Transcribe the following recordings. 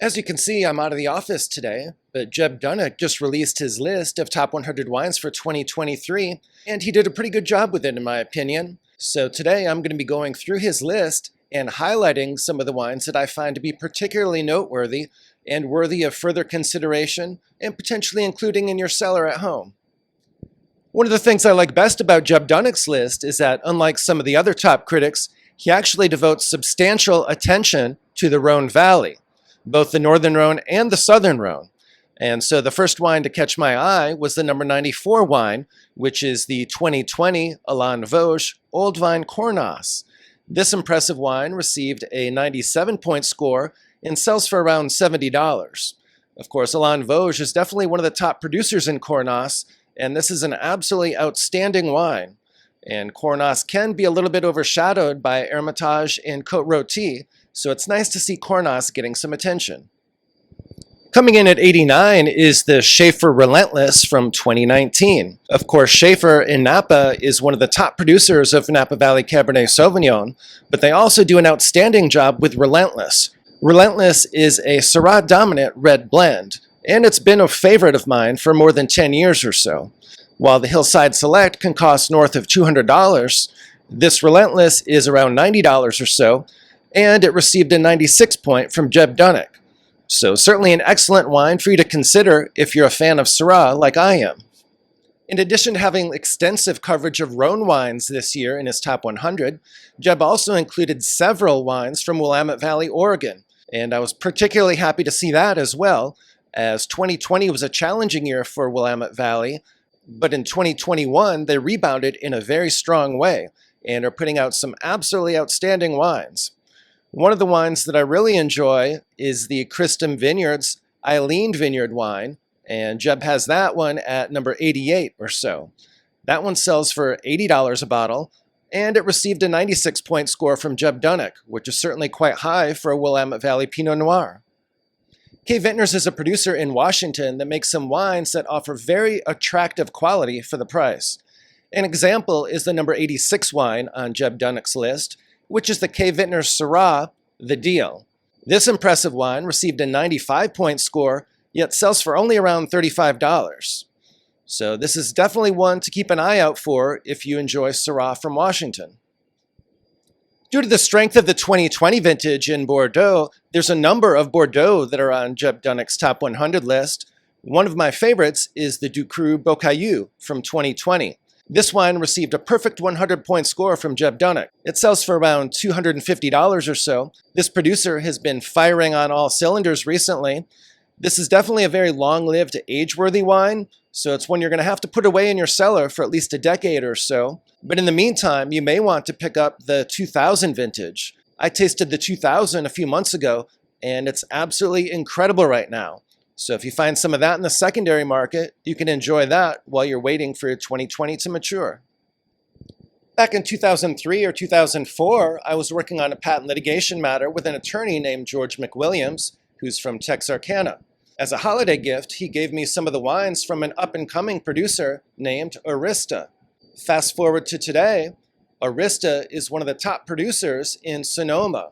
As you can see, I'm out of the office today, but Jeb Dunnuck just released his list of top 100 wines for 2023, and he did a pretty good job with it in my opinion. So today I'm going to be going through his list and highlighting some of the wines that I find to be particularly noteworthy and worthy of further consideration and potentially including in your cellar at home. One of the things I like best about Jeb Dunnuck's list is that, unlike some of the other top critics, he actually devotes substantial attention to the Rhone Valley, both the Northern Rhone and the Southern Rhone. And so the first wine to catch my eye was the number 94 wine, which is the 2020 Alain Vosges Old Vine Coros. This impressive wine received a 97-point score and sells for around $70. Of course, Alain Vosges is definitely one of the top producers in Coros, and this is an absolutely outstanding wine. And Coros can be a little bit overshadowed by Hermitage and Côte Rôtie, so it's nice to see Coros getting some attention. Coming in at 89 is the Schumacher Relentless from 2019. Of course, Schumacher in Napa is one of the top producers of Napa Valley Cabernet Sauvignon, but they also do an outstanding job with Relentless. Relentless is a Syrah-dominant red blend, and it's been a favorite of mine for more than 10 years or so. While the Hillside Select can cost north of $200, this Relentless is around $90 or so, and it received a 96 point from Jeb Dunnuck. So certainly an excellent wine for you to consider if you're a fan of Syrah like I am. In addition to having extensive coverage of Rhone wines this year in his top 100, Jeb also included several wines from Willamette Valley, Oregon, and I was particularly happy to see that as well, as 2020 was a challenging year for Willamette Valley, but in 2021 they rebounded in a very strong way and are putting out some absolutely outstanding wines. One of the wines that I really enjoy is the Christum Vineyards Eileen Vineyard wine, and Jeb has that one at number 88 or so. That one sells for $80 a bottle, and it received a 96-point score from Jeb Dunnuck, which is certainly quite high for a Willamette Valley Pinot Noir. K Venters is a producer in Washington that makes some wines that offer very attractive quality for the price. An example is the number 86 wine on Jeb Dunnuck's list, which is the K Venters Syrah, The Deal. This impressive wine received a 95-point score, yet sells for only around $35. So this is definitely one to keep an eye out for if you enjoy Syrah from Washington. Due to the strength of the 2020 vintage in Bordeaux, there's a number of Bordeaux that are on Jeb Dunnuck's top 100 list. One of my favorites is the Duku Bayou from 2020. This wine received a perfect 100-point score from Jeb Dunnuck. It sells for around $250 or so. This producer has been firing on all cylinders recently. This is definitely a very long-lived, age-worthy wine, so it's one you're going to have to put away in your cellar for at least a decade or so. But in the meantime, you may want to pick up the 2000 vintage. I tasted the 2000 a few months ago, and it's absolutely incredible right now. So if you find some of that in the secondary market, you can enjoy that while you're waiting for 2020 to mature. Back in 2003 or 2004, I was working on a patent litigation matter with an attorney named George McWilliams, who's from Texarkana. As a holiday gift, he gave me some of the wines from an up-and-coming producer named Arista. Fast forward to today, Arista is one of the top producers in Sonoma.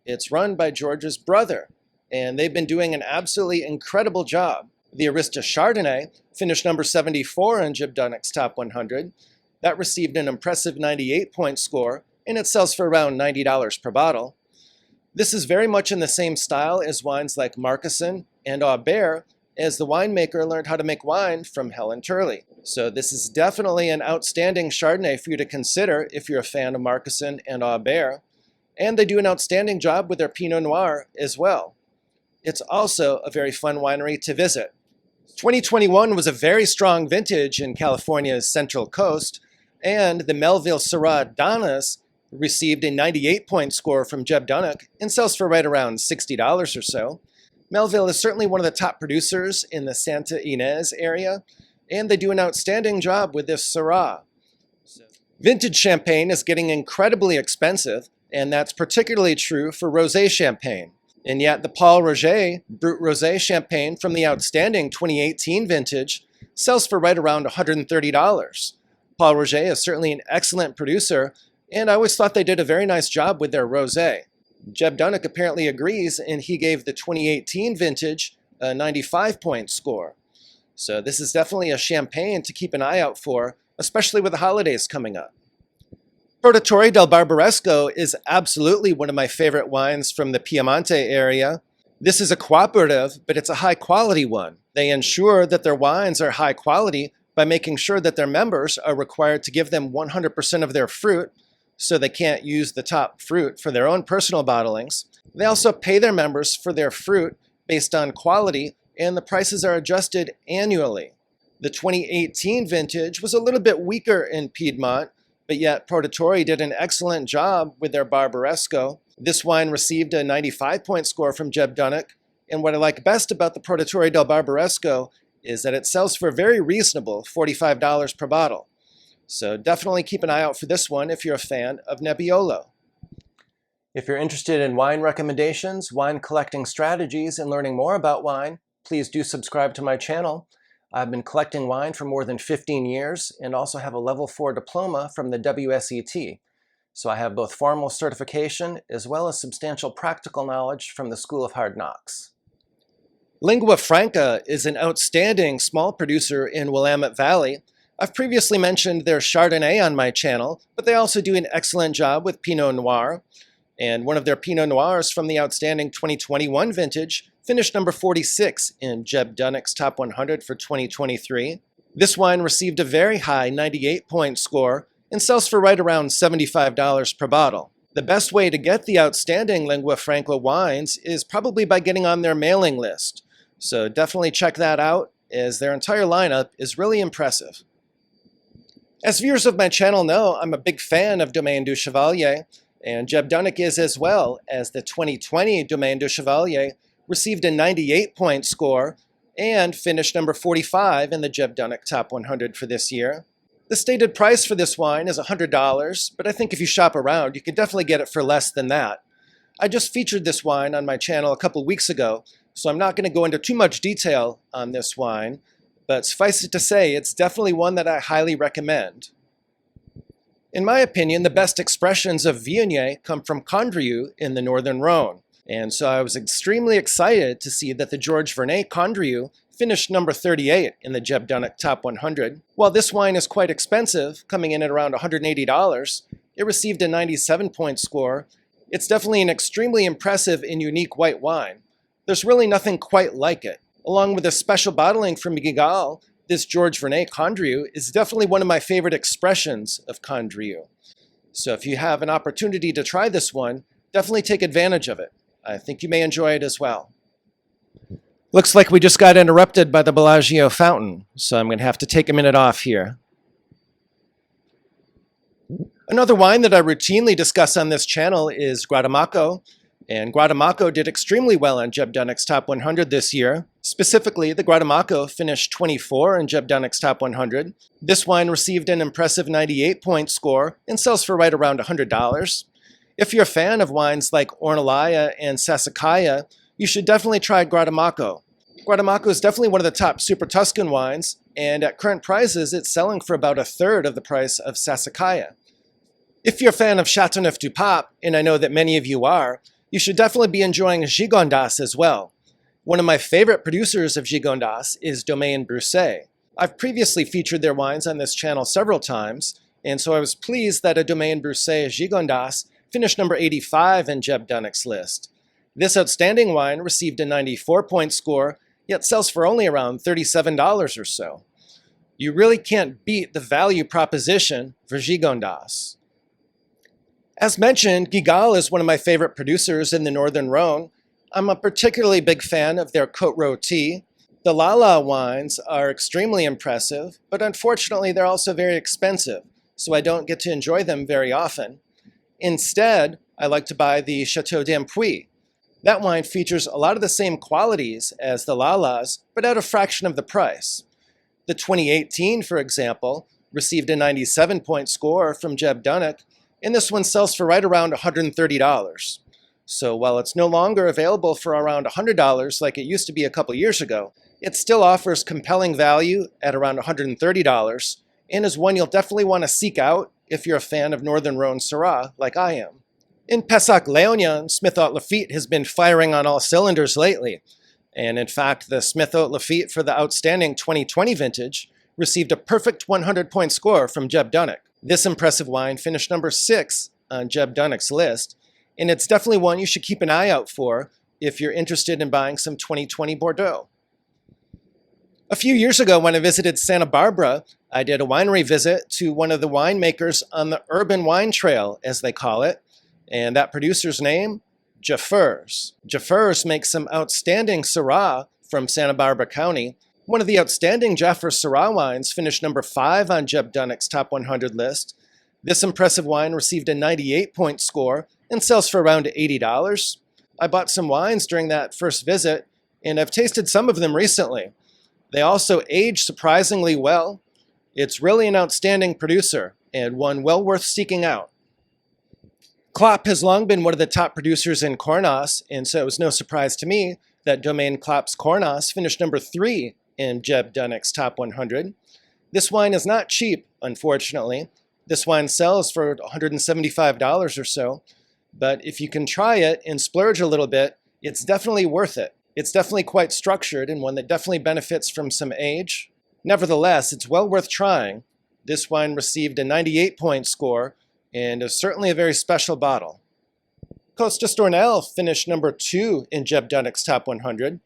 It's run by George's brother, and they've been doing an absolutely incredible job. The Arista Chardonnay finished number 74 on Jeb Dunnuck's top 100. That received an impressive 98-point score, and it sells for around $90 per bottle. This is very much in the same style as wines like Marcassin and Aubert, as the winemaker learned how to make wine from Helen Turley. So this is definitely an outstanding Chardonnay for you to consider if you're a fan of Marcassin and Aubert. And they do an outstanding job with their Pinot Noir as well. It's also a very fun winery to visit. 2021 was a very strong vintage in California's Central Coast, and the Melville Syrah Donnas received a 98-point score from Jeb Dunnuck and sells for right around $60 or so. Melville is certainly one of the top producers in the Santa Ynez area, and they do an outstanding job with this Syrah. Vintage champagne is getting incredibly expensive, and that's particularly true for rosé champagne. And yet the Paul Roger Brut Rosé champagne from the outstanding 2018 vintage sells for right around $130. Paul Roger is certainly an excellent producer, and I always thought they did a very nice job with their rosé. Jeb Dunnuck apparently agrees, and he gave the 2018 vintage a 95-point score. So this is definitely a champagne to keep an eye out for, especially with the holidays coming up. Protator Del Barrio is absolutely one of my favorite wines from the Piemonte area. This is a cooperative, but it's a high quality one. They ensure that their wines are high quality by making sure that their members are required to give them 100% of their fruit, so they can't use the top fruit for their own personal bottlings. They also pay their members for their fruit based on quality, and the prices are adjusted annually. The 2018 vintage was a little bit weaker in Piedmont, but yet Protator did an excellent job with their Barbaresco. This wine received a 95-point score from Jeb Dunnuck, and what I like best about the Protator del Barbaresco is that it sells for a very reasonable $45 per bottle. So definitely keep an eye out for this one if you're a fan of Nebbiolo. If you're interested in wine recommendations, wine collecting strategies, and learning more about wine, please do subscribe to my channel. I've been collecting wine for more than 15 years and also have a level 4 diploma from the WSET. So I have both formal certification as well as substantial practical knowledge from the School of Hard Knocks. Lingua Franca is an outstanding small producer in Willamette Valley. I've previously mentioned their Chardonnay on my channel, but they also do an excellent job with Pinot Noir. And one of their Pinot Noirs from the outstanding 2021 vintage finished number 46 in Jeb Dunnuck'S Top 100 for 2023. This wine received a very high 98-point score and sells for right around $75 per bottle. The best way to get the outstanding Lingua Franca wines is probably by getting on their mailing list. So definitely check that out, as their entire lineup is really impressive. As viewers of my channel know, I'm a big fan of Domaine du Chevalier, and Jeb Dunnuck is as well, as the 2020 Domaine du Chevalier received a 98-point score and finished number 45 in the Jeb Dunnuck Top 100 for this year. The stated price for this wine is $100, but I think if you shop around, you could definitely get it for less than that. I just featured this wine on my channel a couple weeks ago, so I'm not going to go into too much detail on this wine, but suffice it to say, it's definitely one that I highly recommend. In my opinion, the best expressions of Viognier come from Condrieu in the Northern Rhone, and so I was extremely excited to see that the Georges Vernet Condrieu finished number 38 in the Jeb Dunnuck Top 100. While this wine is quite expensive, coming in at around $180, it received a 97-point score. It's definitely an extremely impressive and unique white wine. There's really nothing quite like it. Along with a special bottling from Guigal, this Georges Vernet Condrieu is definitely one of my favorite expressions of Condrieu. So if you have an opportunity to try this one, definitely take advantage of it. I think you may enjoy it as well. Looks like we just got interrupted by the Bellagio fountain, so I'm going to have to take a minute off here. Another wine that I routinely discuss on this channel is Guatam Mako, and Guatam Mako did extremely well on Jeb Dunnuck'S Top 100 this year. Specifically, the Guatam Mako finished 24 in Jeb Dunnuck'S Top 100. This wine received an impressive 98-point score and sells for right around $100. If you're a fan of wines like Ornellaia and Sassicaia, you should definitely try Guatam Mako. Guatam Mako is definitely one of the top Super Tuscan wines, and at current prices, it's selling for about a third of the price of Sassicaia. If you're a fan of Châteauneuf-du-Pape, and I know that many of you are, you should definitely be enjoying Gigondas as well. One of my favorite producers of Gigondas is Domaine Brus. I've previously featured their wines on this channel several times, and so I was pleased that a Domaine Brus Gigondas finished number 85 in Jeb Dunnuck'S list. This outstanding wine received a 94-point score, yet sells for only around $37 or so. You really can't beat the value proposition for Gigondas. As mentioned, Guigal is one of my favorite producers in the Northern Rhone. I'm a particularly big fan of their Côte Rôtie. The Lala wines are extremely impressive, but unfortunately they're also very expensive, so I don't get to enjoy them very often. Instead, I like to buy the Chateau d'Ampuis. That wine features a lot of the same qualities as the Lalas, but at a fraction of the price. The 2018, for example, received a 97-point score from Jeb Dunnuck, and this one sells for right around $130. So while it's no longer available for around $100 like it used to be a couple years ago, it still offers compelling value at around $130, and is one you'll definitely want to seek out if you're a fan of Northern Rhone Syrah like I am. In Pessac Léognan, Smith Haute Lafitte has been firing on all cylinders lately. And in fact, the Smith Haute Lafitte for the outstanding 2020 vintage received a perfect 100-point score from JEB Dunnuck. This impressive wine finished number 6 on JEB Dunnuck's list, and it's definitely one you should keep an eye out for if you're interested in buying some 2020 Bordeaux. A few years ago when I visited Santa Barbara, I did a winery visit to one of the winemakers on the Urban Wine Trail, as they call it, and that producer's name, Jaffer's. Jaffer's makes some outstanding Syrah from Santa Barbara County. One of the outstanding Jaffer Syrah wines finished number 5 on JEB Dunnuck's Top 100 list. This impressive wine received a 98-point score and sells for around $80. I bought some wines during that first visit, and I've tasted some of them recently. They also age surprisingly well. It's really an outstanding producer, and one well worth seeking out. Klopp has long been one of the top producers in Cornas, and so it was no surprise to me that Domaine Klopp's Cornas finished number 3 in JEB Dunnuck's Top 100. This wine is not cheap, unfortunately. This wine sells for $175 or so, but if you can try it and splurge a little bit, it's definitely worth it. It's definitely quite structured and one that definitely benefits from some age. Nevertheless, it's well worth trying. This wine received a 98-point score and is certainly a very special bottle. Côte d'Estournel finished number 2 in JEB Dunnuck's Top 100.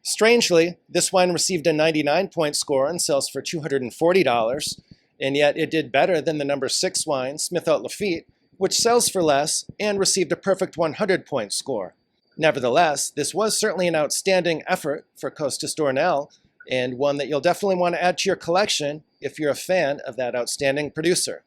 Strangely, this wine received a 99-point score and sells for $240, and yet it did better than the number 6 wine, Smith Haute Lafitte, which sells for less and received a perfect 100-point score. Nevertheless, this was certainly an outstanding effort for Côte d'Estournel, and one that you'll definitely want to add to your collection if you're a fan of that outstanding producer.